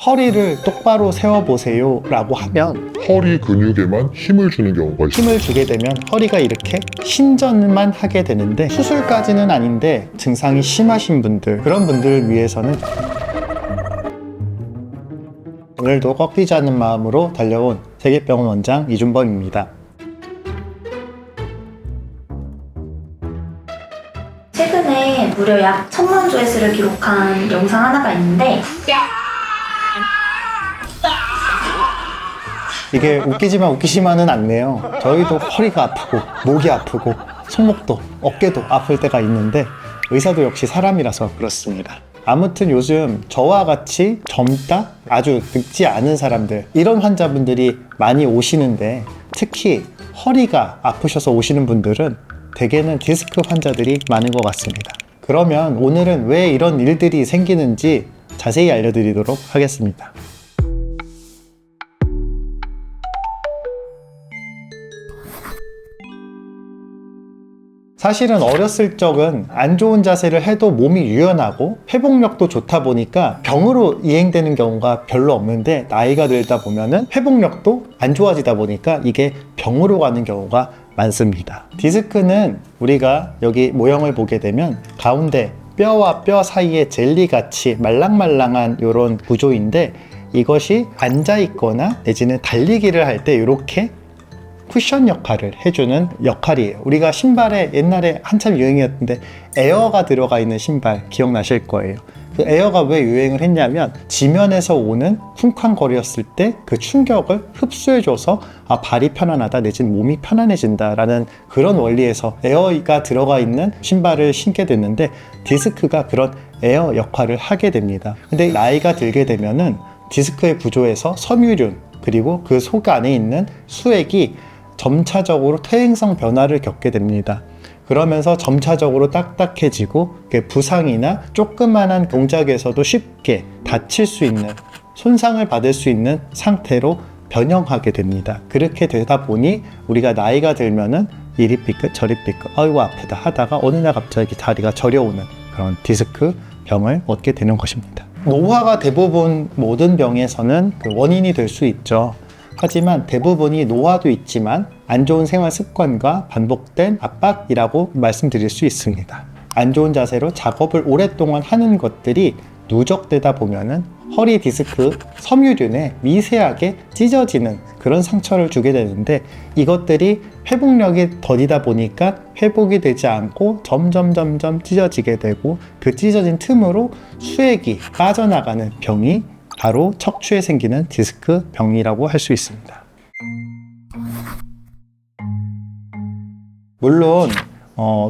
허리를 똑바로 세워보세요 라고 하면 허리 근육에만 힘을 주는 경우가 있습니다. 힘을 주게 되면 허리가 이렇게 신전만 하게 되는데, 수술까지는 아닌데 증상이 심하신 분들, 그런 분들을 위해서는 오늘도 꺾이지 않는 마음으로 달려온 세계병원 원장 이준범입니다. 최근에 무려 약 1000만 조회수를 기록한 영상 하나가 있는데, 이게 웃기지만 웃기지만은 않네요. 저희도 허리가 아프고 목이 아프고 손목도 어깨도 아플 때가 있는데 의사도 역시 사람이라서 그렇습니다. 아무튼 요즘 저와 같이 젊다? 아주 늙지 않은 사람들, 이런 환자분들이 많이 오시는데, 특히 허리가 아프셔서 오시는 분들은 대개는 디스크 환자들이 많은 것 같습니다. 그러면 오늘은 왜 이런 일들이 생기는지 자세히 알려드리도록 하겠습니다. 사실은 어렸을 적은 안 좋은 자세를 해도 몸이 유연하고 회복력도 좋다 보니까 병으로 이행되는 경우가 별로 없는데, 나이가 들다 보면은 회복력도 안 좋아지다 보니까 이게 병으로 가는 경우가 많습니다. 디스크는 우리가 여기 모형을 보게 되면 가운데 뼈와 뼈 사이에 젤리같이 말랑말랑한 이런 구조인데, 이것이 앉아 있거나 내지는 달리기를 할 때 이렇게 쿠션 역할을 해주는 역할이에요. 우리가 신발에 옛날에 한참 유행이었는데 에어가 들어가 있는 신발 기억나실 거예요. 그 에어가 왜 유행을 했냐면, 지면에서 오는 쿵쾅거렸을 때 그 충격을 흡수해줘서 발이 편안하다 내지는 몸이 편안해진다 라는 그런 원리에서 에어가 들어가 있는 신발을 신게 됐는데, 디스크가 그런 에어 역할을 하게 됩니다. 근데 나이가 들게 되면은 디스크의 구조에서 섬유륜 그리고 그 속 안에 있는 수액이 점차적으로 퇴행성 변화를 겪게 됩니다. 그러면서 점차적으로 딱딱해지고 부상이나 조그만한 동작에서도 쉽게 다칠 수 있는, 손상을 받을 수 있는 상태로 변형하게 됩니다. 그렇게 되다 보니 우리가 나이가 들면은 이리 삐끗 저리 삐끗 아이고 아프다 하다가 어느 날 갑자기 다리가 저려오는 그런 디스크 병을 얻게 되는 것입니다. 노화가 대부분 모든 병에서는 그 원인이 될 수 있죠. 하지만 대부분이 노화도 있지만 안 좋은 생활 습관과 반복된 압박이라고 말씀드릴 수 있습니다. 안 좋은 자세로 작업을 오랫동안 하는 것들이 누적되다 보면은 허리 디스크 섬유륜에 미세하게 찢어지는 그런 상처를 주게 되는데, 이것들이 회복력이 더디다 보니까 회복이 되지 않고 점점 찢어지게 되고, 그 찢어진 틈으로 수액이 빠져나가는 병이 바로 척추에 생기는 디스크 병이라고 할 수 있습니다. 물론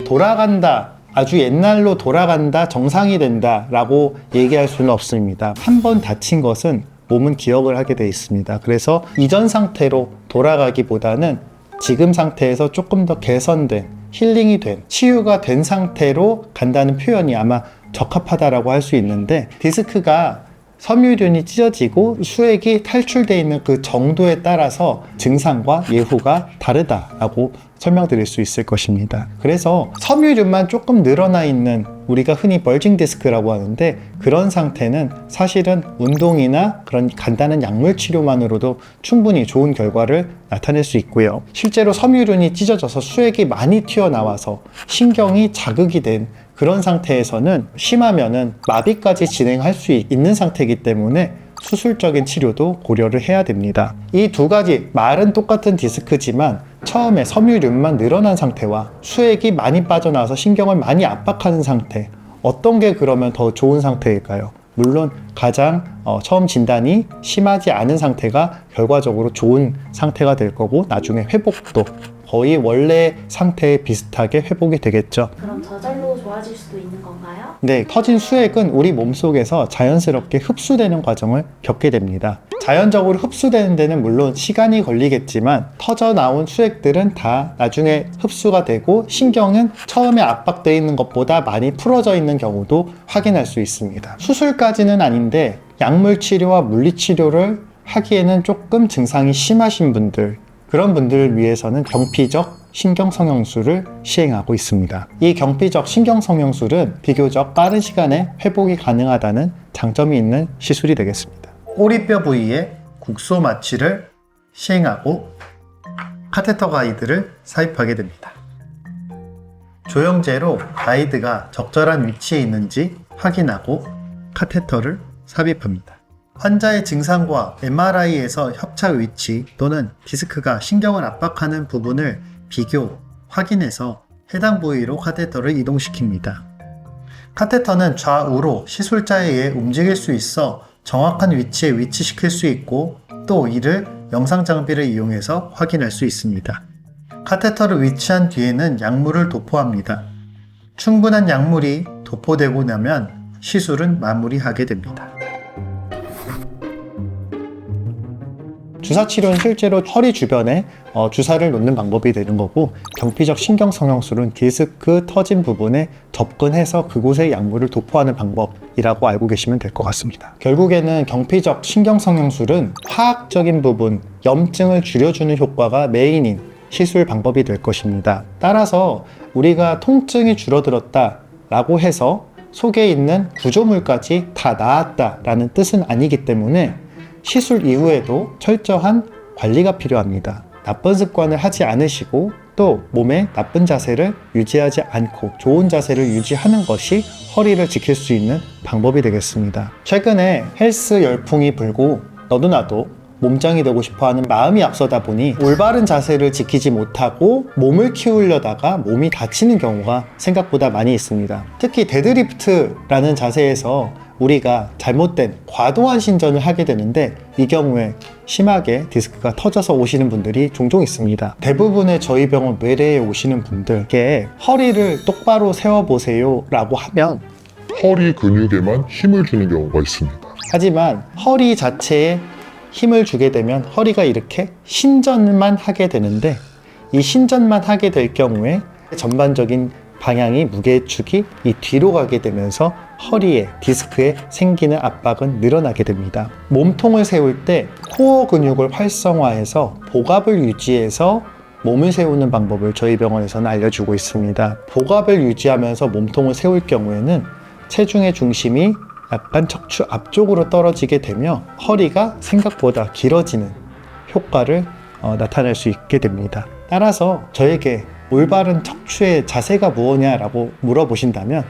돌아간다, 아주 옛날로 돌아간다, 정상이 된다 라고 얘기할 수는 없습니다. 한 번 다친 것은 몸은 기억을 하게 돼 있습니다. 그래서 이전 상태로 돌아가기보다는 지금 상태에서 조금 더 개선된, 힐링이 된, 치유가 된 상태로 간다는 표현이 아마 적합하다라고 할 수 있는데, 디스크가 섬유륜이 찢어지고 수액이 탈출되어 있는 그 정도에 따라서 증상과 예후가 다르다라고 설명드릴 수 있을 것입니다. 그래서 섬유륜만 조금 늘어나 있는, 우리가 흔히 벌징 디스크라고 하는데, 그런 상태는 사실은 운동이나 그런 간단한 약물 치료만으로도 충분히 좋은 결과를 나타낼 수 있고요. 실제로 섬유륜이 찢어져서 수액이 많이 튀어나와서 신경이 자극이 된 그런 상태에서는 심하면은 마비까지 진행할 수 있는 상태이기 때문에 수술적인 치료도 고려를 해야 됩니다. 이 두 가지, 말은 똑같은 디스크지만 처음에 섬유륜만 늘어난 상태와 수액이 많이 빠져나와서 신경을 많이 압박하는 상태, 어떤 게 그러면 더 좋은 상태일까요? 물론 가장 처음 진단이 심하지 않은 상태가 결과적으로 좋은 상태가 될 거고, 나중에 회복도 거의 원래 상태에 비슷하게 회복이 되겠죠. 그럼 저절로 좋아질 수도 있는 건가요? 네, 터진 수액은 우리 몸속에서 자연스럽게 흡수되는 과정을 겪게 됩니다. 자연적으로 흡수되는 데는 물론 시간이 걸리겠지만, 터져 나온 수액들은 다 나중에 흡수가 되고, 신경은 처음에 압박되어 있는 것보다 많이 풀어져 있는 경우도 확인할 수 있습니다. 수술까지는 아닌데 약물 치료와 물리 치료를 하기에는 조금 증상이 심하신 분들, 그런 분들을 위해서는 경피적 신경성형술을 시행하고 있습니다. 이 경피적 신경성형술은 비교적 빠른 시간에 회복이 가능하다는 장점이 있는 시술이 되겠습니다. 꼬리뼈 부위에 국소 마취를 시행하고 카테터 가이드를 삽입하게 됩니다. 조영제로 가이드가 적절한 위치에 있는지 확인하고 카테터를 삽입합니다. 환자의 증상과 MRI에서 협착 위치 또는 디스크가 신경을 압박하는 부분을 비교, 확인해서 해당 부위로 카테터를 이동시킵니다. 카테터는 좌우로 시술자에 의해 움직일 수 있어 정확한 위치에 위치시킬 수 있고 또 이를 영상 장비를 이용해서 확인할 수 있습니다. 카테터를 위치한 뒤에는 약물을 도포합니다. 충분한 약물이 도포되고 나면 시술은 마무리하게 됩니다. 주사 치료는 실제로 허리 주변에 주사를 놓는 방법이 되는 거고, 경피적 신경성형술은 디스크 터진 부분에 접근해서 그곳에 약물을 도포하는 방법이라고 알고 계시면 될 것 같습니다. 결국에는 경피적 신경성형술은 화학적인 부분, 염증을 줄여주는 효과가 메인인 시술 방법이 될 것입니다. 따라서 우리가 통증이 줄어들었다 라고 해서 속에 있는 구조물까지 다 나았다라는 뜻은 아니기 때문에 시술 이후에도 철저한 관리가 필요합니다. 나쁜 습관을 하지 않으시고 또 몸의 나쁜 자세를 유지하지 않고 좋은 자세를 유지하는 것이 허리를 지킬 수 있는 방법이 되겠습니다. 최근에 헬스 열풍이 불고 너도 나도 몸짱이 되고 싶어하는 마음이 앞서다 보니 올바른 자세를 지키지 못하고 몸을 키우려다가 몸이 다치는 경우가 생각보다 많이 있습니다. 특히 데드리프트라는 자세에서 우리가 잘못된 과도한 신전을 하게 되는데 이 경우에 심하게 디스크가 터져서 오시는 분들이 종종 있습니다. 대부분의 저희 병원 외래에 오시는 분들께 허리를 똑바로 세워보세요 라고 하면 허리 근육에만 힘을 주는 경우가 있습니다. 하지만 허리 자체에 힘을 주게 되면 허리가 이렇게 신전만 하게 되는데 이 신전만 하게 될 경우에 전반적인 방향이 무게축이 이 뒤로 가게 되면서 허리에 디스크에 생기는 압박은 늘어나게 됩니다. 몸통을 세울 때 코어 근육을 활성화해서 복압을 유지해서 몸을 세우는 방법을 저희 병원에서는 알려주고 있습니다. 복압을 유지하면서 몸통을 세울 경우에는 체중의 중심이 약간 척추 앞쪽으로 떨어지게 되며 허리가 생각보다 길어지는 효과를 나타낼 수 있게 됩니다. 따라서 저에게 올바른 척추의 자세가 무엇냐라고 물어보신다면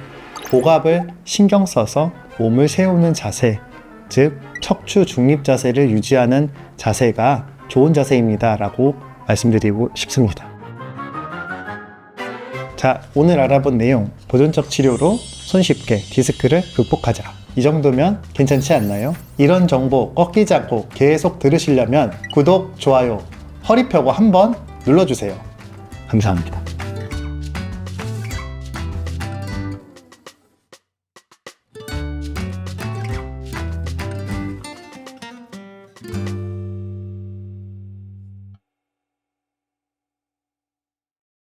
복압을 신경 써서 몸을 세우는 자세, 즉 척추 중립 자세를 유지하는 자세가 좋은 자세입니다 라고 말씀드리고 싶습니다. 자, 오늘 알아본 내용, 보존적 치료로 손쉽게 디스크를 극복하자. 이 정도면 괜찮지 않나요? 이런 정보 꺾이지 않고 계속 들으시려면 구독, 좋아요, 허리 펴고 한번 눌러주세요. 감사합니다.